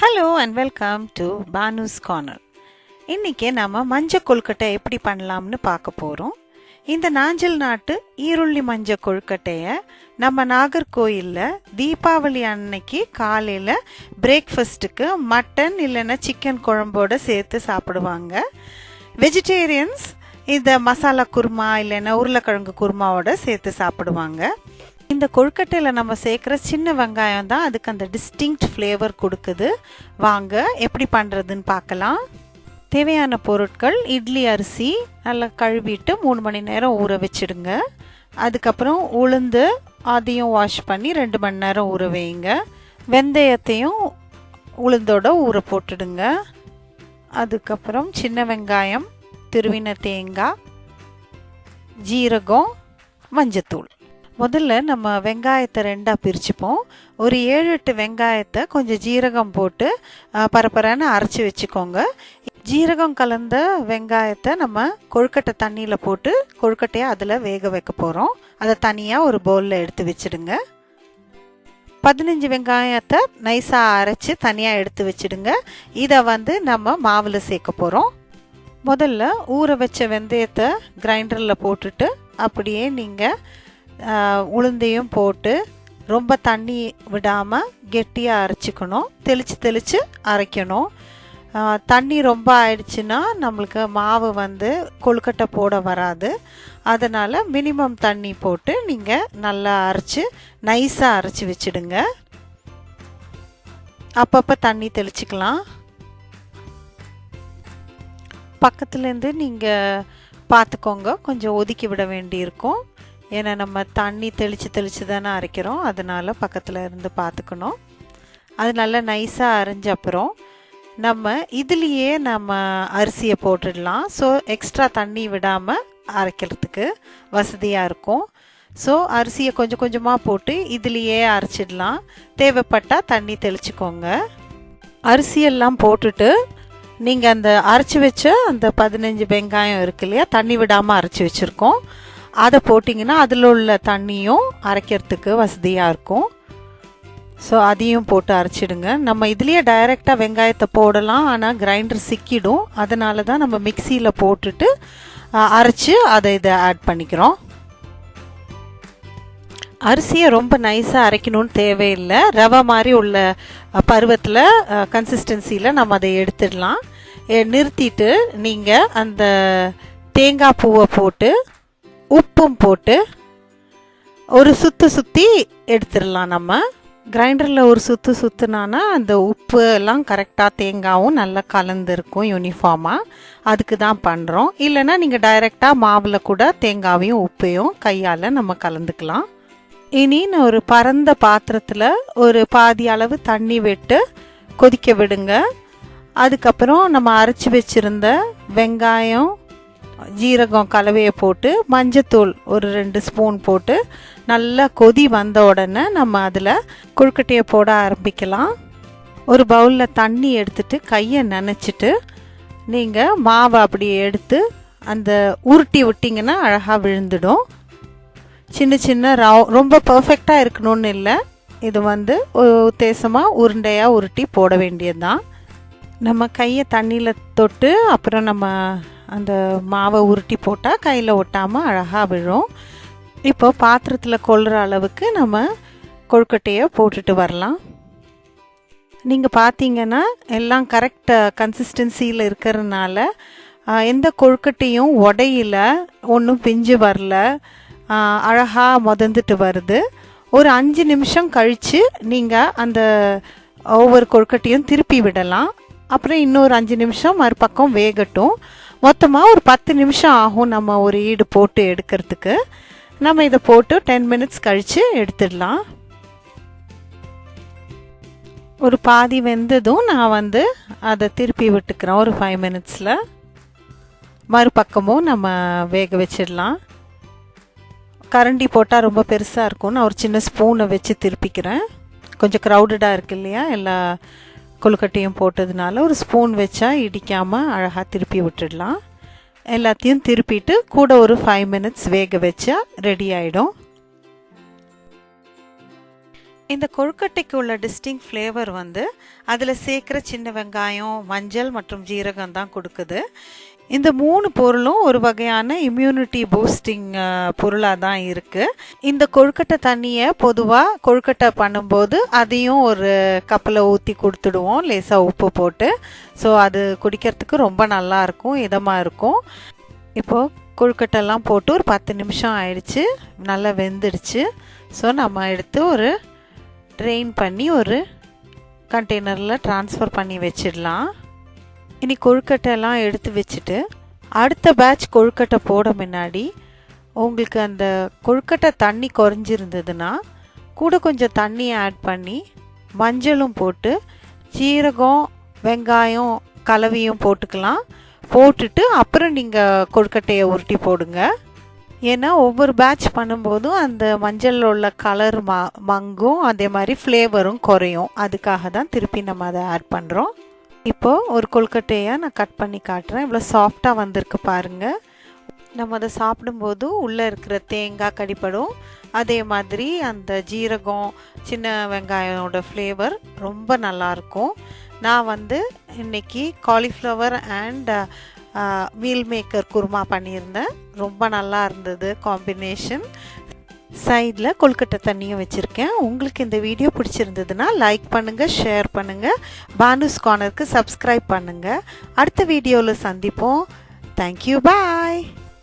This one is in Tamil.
Hello and welcome to Banu's Corner. இன்னைக்கு நாம மஞ்சள் கொழுக்கட்டை எப்படி பண்ணலாம்னு பார்க்க போறோம். இந்த நாஞ்சல் நாட்டு ஈருள்ளி மஞ்சள் கொழுக்கட்டைய நம்ம நாகர்கோயில்ல தீபாவளி அன்னைக்கு காலையில பிரேக்ஃபாஸ்ட்டுக்கு மட்டன் இல்லைன்னா சிக்கன் குழம்போட சேர்த்து சாப்பிடுவாங்க. வெஜிடேரியன்ஸ் இந்த மசாலா குருமா இல்லைன்னா உருளைக்கிழங்கு குருமாவோட சேர்த்து சாப்பிடுவாங்க. இந்த கொழுக்கட்டையில் நம்ம சேர்க்குற சின்ன வெங்காயம் தான் அதுக்கு அந்த டிஸ்டிங்க்ட் ஃப்ளேவர் கொடுக்குது. வாங்க எப்படி பண்ணுறதுன்னு பார்க்கலாம். தேவையான பொருட்கள்: இட்லி அரிசி நல்லா கழுவிட்டு 3 மணி நேரம் ஊற வச்சிடுங்க. அதுக்கப்புறம் உளுந்து அதையும் வாஷ் பண்ணி 2 மணி நேரம் ஊற வைங்க. வெந்தயத்தையும் உளுந்தோட ஊற போட்டுடுங்க. அதுக்கப்புறம் சின்ன வெங்காயம், துருவின தேங்காய், ஜீரகம், மஞ்சத்தூள். முதல்ல நம்ம வெங்காயத்தை 2ஆக பிரிச்சுப்போம். ஒரு 7-8 வெங்காயத்தை கொஞ்சம் ஜீரகம் போட்டு பரப்பரன்னு அரைச்சி வச்சுக்கோங்க. ஜீரகம் கலந்த வெங்காயத்தை நம்ம கொழுக்கட்டை தண்ணியில் போட்டு கொழுக்கட்டையை அதில் வேக வைக்க போகிறோம். அதை தனியாக ஒரு பவுலில் எடுத்து வச்சுடுங்க. 15 வெங்காயத்தை நைஸாக அரைச்சி தனியாக எடுத்து வச்சுடுங்க. இதை நம்ம மாவில் சேர்க்க போகிறோம். முதல்ல ஊற வச்ச வெந்தயத்தை கிரைண்டரில் போட்டுட்டு அப்படியே நீங்கள் உளுந்தையும் போட்டு ரொம்ப தண்ணி விடாமல் கெட்டியாக அரைச்சிக்கணும். தெளித்து அரைக்கணும். தண்ணி ரொம்ப ஆயிடுச்சுன்னா நம்மளுக்கு மாவு கொழுக்கட்டை போட வராது. அதனால் மினிமம் தண்ணி போட்டு நீங்கள் நல்லா அரைச்சி நைஸாக அரைச்சி வச்சுடுங்க. அப்பப்போ தண்ணி தெளிச்சிக்கலாம். பக்கத்துலேருந்து நீங்கள் பார்த்துக்கோங்க, கொஞ்சம் ஒதுக்கி விட வேண்டியிருக்கும். ஏன்னா நம்ம தண்ணி தெளித்து தானே அரைக்கிறோம், அதனால் பக்கத்தில் இருந்து பார்த்துக்கணும். அது நல்லா நைஸாக அரைஞ்ச அப்புறம் நம்ம இதுலேயே நம்ம அரிசியை போட்டுடலாம். ஸோ எக்ஸ்ட்ரா தண்ணி விடாமல் அரைக்கிறதுக்கு வசதியாக இருக்கும். ஸோ அரிசியை கொஞ்சம் கொஞ்சமாக போட்டு இதுலேயே அரைச்சிடலாம். தேவைப்பட்டால் தண்ணி தெளிச்சுக்கோங்க. அரிசியெல்லாம் போட்டுட்டு நீங்கள் அந்த அரைச்சி வச்ச அந்த 15 வெங்காயம் இருக்கு இல்லையா, தண்ணி விடாமல் அரைச்சி வச்சுருக்கோம், அதை போட்டிங்கன்னா அதில் உள்ள தண்ணியும் அரைக்கிறதுக்கு வசதியாக இருக்கும். ஸோ அதையும் போட்டு அரைச்சிடுங்க. நம்ம இதுலேயே டைரெக்டாக வெங்காயத்தை போடலாம், ஆனால் கிரைண்டர் சிக்கிடும். அதனால தான் நம்ம மிக்சியில் போட்டுட்டு அரைச்சி இதை ஆட் பண்ணிக்கிறோம். அரிசியை ரொம்ப நைஸாக அரைக்கணும்னு தேவையில்லை. ரவை மாதிரி உள்ள பருவத்தில் கன்சிஸ்டன்சியில் நம்ம அதை எடுத்துடலாம். நிறுத்திட்டு நீங்கள் அந்த தேங்காய் பூவை போட்டு உப்பும் போட்டு ஒரு சுற்றி எடுத்துடலாம். நம்ம கிரைண்டரில் ஒரு சுற்றுனானா அந்த உப்பு எல்லாம் கரெக்டாக தேங்காயும் நல்லா கலந்துருக்கும் யூனிஃபார்மாக. அதுக்கு தான் பண்ணுறோம். இல்லைன்னா நீங்கள் டைரெக்டாக மாவில் கூட தேங்காவையும் உப்பையும் கையால் நம்ம கலந்துக்கலாம். இனி ஒரு பரந்த பாத்திரத்தில் ஒரு பாதி அளவு தண்ணி விட்டு கொதிக்க விடுங்க. அதுக்கப்புறம் நம்ம அரைச்சி வச்சுருந்த வெங்காயம், ஜீரகம் கலவையை போட்டு மஞ்சத்தூள் ஒரு 2 ஸ்பூன் போட்டு நல்லா கொதி வந்த உடனே நம்ம அதில் கொழுக்கட்டையை போட ஆரம்பிக்கலாம். ஒரு பவுலில் தண்ணி எடுத்துட்டு கையை நனைச்சிட்டு நீங்கள் மாவை அப்படியே எடுத்து அந்த உருட்டி விட்டிங்கன்னா அழகாக விழுந்துடும். சின்ன ரொம்ப பர்ஃபெக்டாக இருக்கணும்னு இல்லை, இது உத்தேசமாக உருண்டையாக உருட்டி போட வேண்டியது தான். நம்ம கையை தண்ணியில் தொட்டு அப்புறம் நம்ம அந்த மாவை உருட்டி போட்டால் கையில் ஒட்டாமல் அழகாக விழும். இப்போ பாத்திரத்தில் கொள்கிற அளவுக்கு நம்ம கொழுக்கட்டையை போட்டுட்டு வரலாம். நீங்கள் பார்த்தீங்கன்னா எல்லாம் கரெக்ட் கன்சிஸ்டன்சியில் இருக்கிறதுனால எந்த கொழுக்கட்டையும் உடையில, ஒன்றும் பிஞ்சு வரல, அழகாக முதந்துட்டு வருது. ஒரு 5 நிமிஷம் கழித்து நீங்கள் அந்த ஒவ்வொரு கொழுக்கட்டையும் திருப்பி விடலாம். அப்புறம் இன்னொரு 5 நிமிஷம் மறுபக்கம் வேகட்டும். மொத்தமாக ஒரு 10 நிமிஷம் ஆகும் நம்ம ஒரு ஈடு போட்டு எடுக்கிறதுக்கு. நம்ம இதை போட்டு 10 மினிட்ஸ் கழித்து எடுத்துடலாம். ஒரு பாதி வெந்ததும் நான் அதை திருப்பி விட்டுக்கிறேன். ஒரு 5 மினிட்ஸில் மறுபக்கமும் நம்ம வேக வச்சிடலாம். கரண்டி போட்டால் ரொம்ப பெருசாக இருக்கும், நான் ஒரு சின்ன ஸ்பூனை வச்சு திருப்பிக்கிறேன். கொஞ்சம் க்ரௌடடாக இருக்கு இல்லையா, எல்லா கொழுக்கட்டையும் போட்டதுனால ஒரு ஸ்பூன் வச்சா இடிக்காமல் அழகாக திருப்பி விட்டுடலாம். எல்லாத்தையும் திருப்பிட்டு கூட ஒரு 5 மினிட்ஸ் வேக வச்சா ரெடி ஆகிடும். இந்த கொழுக்கட்டைக்கு உள்ள டிஸ்டிங் ஃப்ளேவர் வந்து அதில் சேர்க்குற சின்ன வெங்காயம், மஞ்சள் மற்றும் ஜீரகம் தான் கொடுக்குது. இந்த 3 பொருளும் ஒரு வகையான இம்யூனிட்டி பூஸ்டிங் பொருளாக தான் இருக்குது. இந்த கொழுக்கட்டை தண்ணியை பொதுவாக கொழுக்கட்டை பண்ணும்போது அதையும் ஒரு கப்பில் ஊற்றி கொடுத்துடுவோம், லேசாக உப்பு போட்டு. ஸோ அது குடிக்கிறதுக்கு ரொம்ப நல்லாயிருக்கும், இதமாக இருக்கும். இப்போது கொழுக்கட்டைலாம் போட்டு ஒரு 10 நிமிஷம் ஆயிடுச்சு, நல்லா வெந்துடுச்சு. ஸோ நம்ம எடுத்து ஒரு ட்ரெயின் பண்ணி ஒரு கண்டெய்னரில் ட்ரான்ஸ்ஃபர் பண்ணி வச்சிடலாம். இனி கொழுக்கட்டையெல்லாம் எடுத்து வச்சுட்டு அடுத்த பேட்ச் கொழுக்கட்டை போட முன்னாடி உங்களுக்கு அந்த கொழுக்கட்டை தண்ணி குறைஞ்சிருந்ததுன்னா கூட கொஞ்சம் தண்ணி ஆட் பண்ணி மஞ்சளும் போட்டு ஜீரகம், வெங்காயம் கலவையும் போட்டுக்கலாம். போட்டுட்டு அப்புறம் நீங்கள் கொழுக்கட்டையை உருட்டி போடுங்க. ஏன்னா ஒவ்வொரு பேட்ச் பண்ணும்போதும் அந்த மஞ்சளில் உள்ள கலர் மங்கும், அதே மாதிரி ஃப்ளேவரும் குறையும். அதுக்காக தான் திருப்பி நம்ம அதை ஆட் பண்ணுறோம். இப்போது ஒரு கொழுக்கட்டையை நான் கட் பண்ணி காட்டுறேன். இவ்வளோ சாஃப்டாக வந்திருக்கு பாருங்கள். நம்ம அதை சாப்பிடும்போது உள்ளே இருக்கிற தேங்காய் கடிப்படும், அதே மாதிரி அந்த ஜீரகம், சின்ன வெங்காயோட ஃப்ளேவர் ரொம்ப நல்லாயிருக்கும். நான் வந்து இன்றைக்கி cauliflower and meal maker kurma பண்ணியிருந்தேன். ரொம்ப நல்லா இருந்தது காம்பினேஷன். சைடில் கொழுக்கட்டை தண்ணியும் வச்சுருக்கேன். உங்களுக்கு இந்த வீடியோ பிடிச்சிருந்ததுன்னா லைக் பண்ணுங்கள், ஷேர் பண்ணுங்கள், பானுஸ் கார்னருக்கு சப்ஸ்கிரைப் பண்ணுங்கள். அடுத்த வீடியோவில் சந்திப்போம். தேங்க்யூ, பாய்.